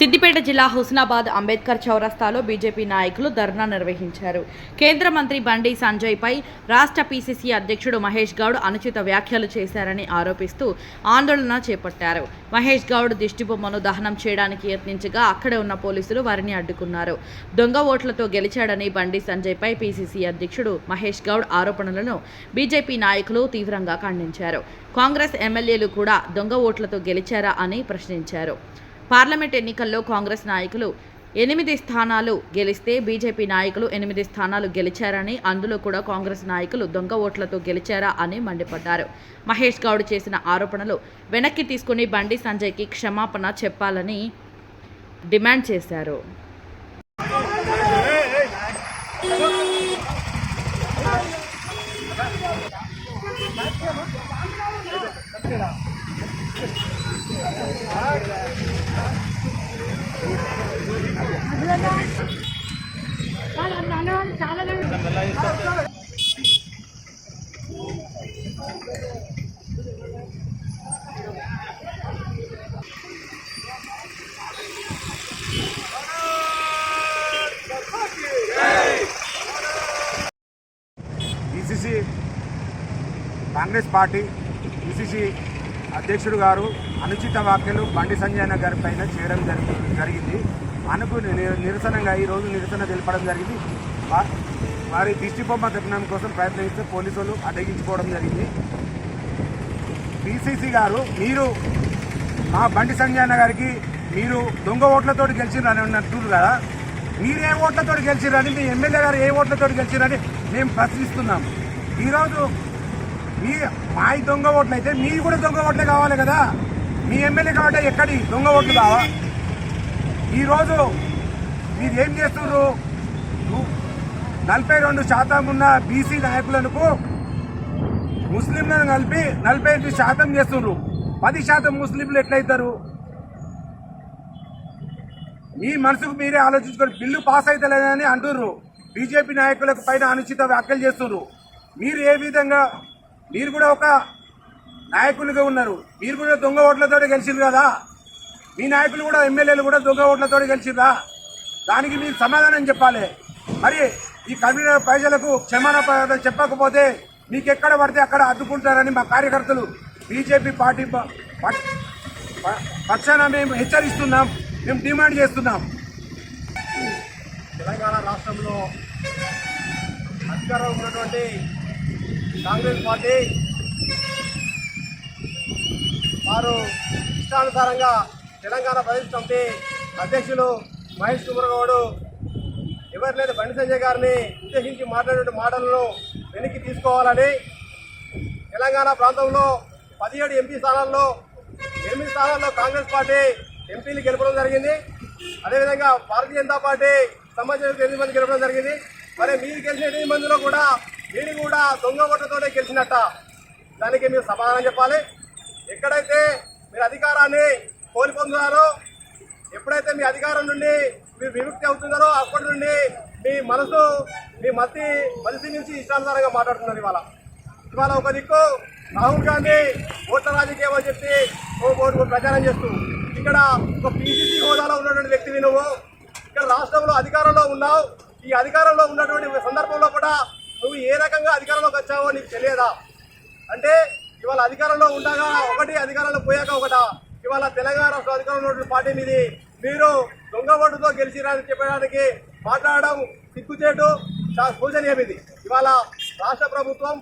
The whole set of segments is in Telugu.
సిద్దిపేట జిల్లా హుస్నాబాద్ అంబేద్కర్ చౌరస్తాలో బీజేపీ నాయకులు ధర్నా నిర్వహించారు. కేంద్ర మంత్రి బండి సంజయ్ పై రాష్ట్ర పీసీసీ అధ్యక్షుడు మహేష్ గౌడ్ అనుచిత వ్యాఖ్యలు చేశారని ఆరోపిస్తూ ఆందోళన చేపట్టారు. మహేష్ గౌడ్ దిష్టిబొమ్మను దహనం చేయడానికి యత్నించగా అక్కడే ఉన్న పోలీసులు వారిని అడ్డుకున్నారు. దొంగ ఓట్లతో గెలిచాడని బండి సంజయ్ పై పీసీసీ అధ్యక్షుడు మహేష్ గౌడ్ ఆరోపణలను బీజేపీ నాయకులు తీవ్రంగా ఖండించారు. కాంగ్రెస్ ఎమ్మెల్యేలు కూడా దొంగ ఓట్లతో గెలిచారా అని ప్రశ్నించారు. పార్లమెంట్ ఎన్నికల్లో కాంగ్రెస్ నాయకులు 8 స్థానాలు గెలిస్తే బీజేపీ నాయకులు 8 స్థానాలు గెలిచారని, అందులో కూడా కాంగ్రెస్ నాయకులు దొంగ ఓట్లతో గెలిచారా అని మండిపడ్డారు. మహేష్ గౌడ్ చేసిన ఆరోపణలు వెనక్కి తీసుకుని బండి సంజయ్కి క్షమాపణ చెప్పాలని డిమాండ్ చేశారు. పిసిసి కాంగ్రెస్ పార్టీ పిసిసి అధ్యక్షుడు గారు అనుచిత వ్యాఖ్యలు బండి సంజయ్ గారి పైన చేయడం జరిగింది. అనుకు నిరసనగా ఈరోజు నిరసన తెలపడం జరిగింది. వారి దిష్టిబొమ్మ దహనం కోసం ప్రయత్నిస్తే పోలీసులు అడ్డగించుకోవడం జరిగింది. పిసిసి గారు, మీరు మా బండి సంజయ్ గారికి మీరు దొంగ ఓట్లతో గెలిచిరని అంటున్నారు కదా, మీరు ఏ ఓట్లతో గెలిచిరని, మీ ఎమ్మెల్యే గారు ఏ ఓట్లతో గెలిచిరని మేము ప్రశ్నిస్తున్నాం. ఈరోజు మా దొంగ ఓట్లు అయితే మీ కూడా దొంగ ఓట్లే కావాలి కదా. మీ ఎమ్మెల్యే కాబట్టి ఎక్కడి దొంగ ఓట్లు కావా? ఈరోజు మీరు ఏం చేస్తున్నారు? 42% ఉన్న బీసీ నాయకులకు ముస్లింలను కలిపి 48% చేస్తున్నారు. 10% ముస్లింలు ఎట్లయితారు? మీ మనసుకు మీరే ఆలోచించుకొని బిల్లు పాస్ అయితే లేదని అంటున్నారు. బీజేపీ నాయకులకు పైన అనుచిత వ్యాఖ్యలు చేస్తున్నారు. మీరు ఏ విధంగా, మీరు కూడా ఒక నాయకులుగా ఉన్నారు. మీరు కూడా దొంగ ఓట్లతో గెలిచిరు కదా. మీ నాయకులు కూడా ఎమ్మెల్యేలు కూడా దొంగ ఓట్లతో గెలిచిరా. దానికి మీరు సమాధానం చెప్పాలి. మరి ఈ కరీంనగర్ ప్రజలకు క్షమాపణ చెప్పకపోతే మీకు ఎక్కడ పడితే అక్కడ అడ్డుకుంటారని మా కార్యకర్తలు బీజేపీ పార్టీ పక్షాన మేము హెచ్చరిస్తున్నాం, మేము డిమాండ్ చేస్తున్నాం. తెలంగాణ రాష్ట్రంలో అధికారంలో ఉన్నటువంటి కాంగ్రెస్ పార్టీ వారు ఇష్టానుసారంగా తెలంగాణ ప్రదేశ్ కమిటీ అధ్యక్షులు మహేష్ కుమార్ గౌడ్ ఎవరినైతే బండి సంజయ్ గారిని ఉద్దేశించి మాట్లాడే మాటలను వెనక్కి తీసుకోవాలని, తెలంగాణ ప్రాంతంలో 17 ఎంపీ స్థానాల్లో 8 స్థానాల్లో కాంగ్రెస్ పార్టీ ఎంపీలు గెలపడం జరిగింది. అదేవిధంగా భారతీయ జనతా పార్టీ సంబంధించిన 8 మంది గెలపడం జరిగింది. మరి మీరు గెలిచిన 8 మందిలో కూడా మీరు కూడా దొంగ ఓట్లతోనే గెలిచినట్ట. దానికి మీరు సమాధానం చెప్పాలి. ఎక్కడైతే మీరు అధికారాన్ని కోల్పొందుతారో, ఎప్పుడైతే మీ అధికారం నుండి మీరు విముక్తి అవుతున్నారో అప్పటి నుండి మీ మనసు, మీ మతి నుంచి ఇష్టానుసారంగా మాట్లాడుతున్నారు. ఇవాళ ఒక దిక్కు రాహుల్ గాంధీ ఓట్ల రాజకీయం అని చెప్పి ప్రచారం చేస్తూ, ఇక్కడ ఒక పీసీసీ హోదాలో ఉన్నటువంటి వ్యక్తివి నువ్వు, ఇక్కడ రాష్ట్రంలో అధికారంలో ఉన్నావు. ఈ అధికారంలో ఉన్నటువంటి సందర్భంలో కూడా నువ్వు ఏ రకంగా అధికారంలోకి వచ్చావో నీకు తెలియదా? అంటే ఇవాళ అధికారంలో ఉండగా ఒకటి, అధికారంలో పోయాక ఒకట. ఇవాళ తెలంగాణ రాష్ట్ర అధికారంలో ఉన్నటువంటి పార్టీ మీది. మీరు దొంగ ఓటుతో గెలిచిరని చెప్పడానికి మాట్లాడడం సిగ్గుచేటు, శోచనీయం. ఇది ఇవాళ రాష్ట్ర ప్రభుత్వం,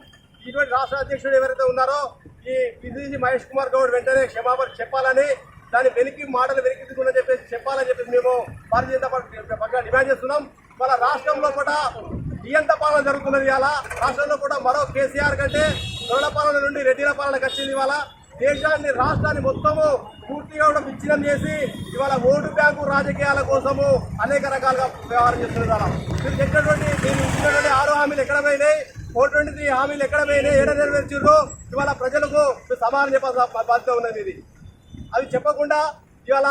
ఇటువంటి రాష్ట్ర అధ్యక్షుడు ఎవరైతే ఉన్నారో ఈ పిసిసి మహేష్ కుమార్ గౌడ్ వెంటనే క్షమాపణ చెప్పాలని, దాని మాటలు వెనక్కి చెప్పేసి చెప్పాలని చెప్పేసి మేము భారతీయ జనతా పార్టీ డిమాండ్ చేస్తున్నాం. ఇవాళ రాష్ట్రంలో కూడా నియంత పాలన జరుగుతున్నది. ఇవాళ రాష్ట్రంలో కూడా మరో కేసీఆర్ కంటే దొరల పాలన నుండి రెడ్డిల పాలనకు వచ్చింది. ఇవాళ దేశాన్ని, రాష్ట్రాన్ని మొత్తము పూర్తిగా కూడా విచ్ఛిన్నం చేసి ఇవాళ ఓటు బ్యాంకు రాజకీయాల కోసము అనేక రకాలుగా వ్యవహారం చేస్తున్నారు. మీరు చెప్పినటువంటి, మీరు ఇచ్చినటువంటి 6 హామీలు ఎక్కడ పోయినాయి? 423 హామీలు ఎక్కడ పోయినాయి? ఏడ నెరవేర్చారు? ఇవాళ ప్రజలకు సమాధానం చెప్పాల్సిన బాధ్యత ఉన్నది. ఇది అవి చెప్పకుండా ఇవాళ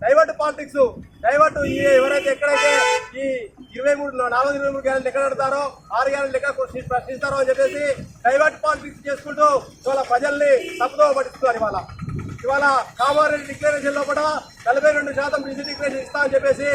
డైవర్ట్ పాలిటిక్స్, డైవర్ట్ ఎవరైతే ఎక్కడైతే ఈ 423 గ్యారెంటీలు ఎక్కడ పెడతారో, 6 గ్యారెంటీలు ఎక్కడ ప్రశ్నిస్తారో అని చెప్పేసి డైవర్ట్ పాలిటిక్స్ చేసుకుంటూ ఇవాళ ప్రజల్ని తప్పుదో పట్టిస్తున్నారు. ఇవాళ ఇవాళ కామారెడ్డి డిక్లరేషన్ లోపల 42% బీసీ డిక్లరేషన్ ఇస్తా అని చెప్పేసి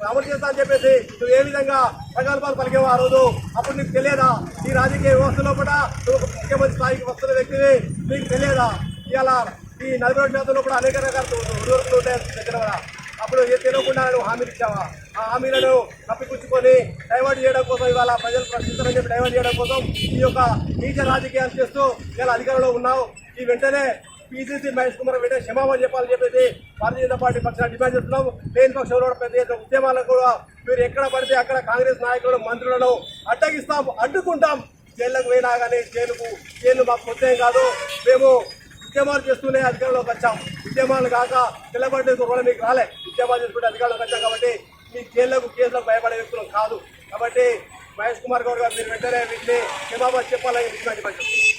అమలు చేస్తా అని చెప్పేసి నువ్వు ఏ విధంగా ప్రగల్భాలు పలికేవో ఆ రోజు అప్పుడు నీకు తెలియదా? ఈ రాజకీయ వ్యవస్థ లోపల నువ్వు ఒక ముఖ్యమంత్రి స్థాయికి వస్తున్న వ్యక్తివి, నీకు తెలియదా? ఇలా ఈ 42% లోపల అనేక రకాల ఉద్యోగులు ఉంటాయి దగ్గర కూడా. అప్పుడు తెలియకుండా నువ్వు హామీలు ఇచ్చావా? ఆ హామీలను కప్పిపుచ్చుకొని డైవర్ట్ చేయడం కోసం, ఇవాళ ప్రజలు ప్రశ్నిస్తారని చెప్పి డైవర్ట్ చేయడం కోసం ఈ యొక్క నీచ రాజకీయాలు చేస్తూ ఇలా అధికారంలో ఉన్నావు. ఈ వెంటనే పీసీసీ మహేష్ కుమార్ వెంటనే క్షమాపణ చెప్పాలని చెప్పేసి భారతీయ జనతా పార్టీ పక్షాన్ని డిమాండ్ చేస్తున్నాం. లేని పక్షంలో పెద్ద ఎత్తున ఉద్యమాలకు కూడా మీరు ఎక్కడ పడితే అక్కడ కాంగ్రెస్ నాయకులను మంత్రులను అడ్డగిస్తాం, అడ్డుకుంటాం. జైళ్లకు పోయినా కానీ జైలు మాకు కొత్తేం కాదు. మేము ఉద్యమాలు చేస్తూనే అధికారంలోకి వచ్చాం. ఉద్యమాలు కాక నిలబడే కూడా మీకు రాలే. ఉద్యమాలు చేసుకుంటే అధికారంలోకి వచ్చాం కాబట్టి మీ జైళ్లకు కేసులకు భయపడే వ్యక్తులు కాదు. కాబట్టి మహేష్ కుమార్ గౌడ్ గారు మీరు వెంటనే వీటిని క్షమాపణ చెప్పాలని డిమాండ్ చేస్తున్నాం.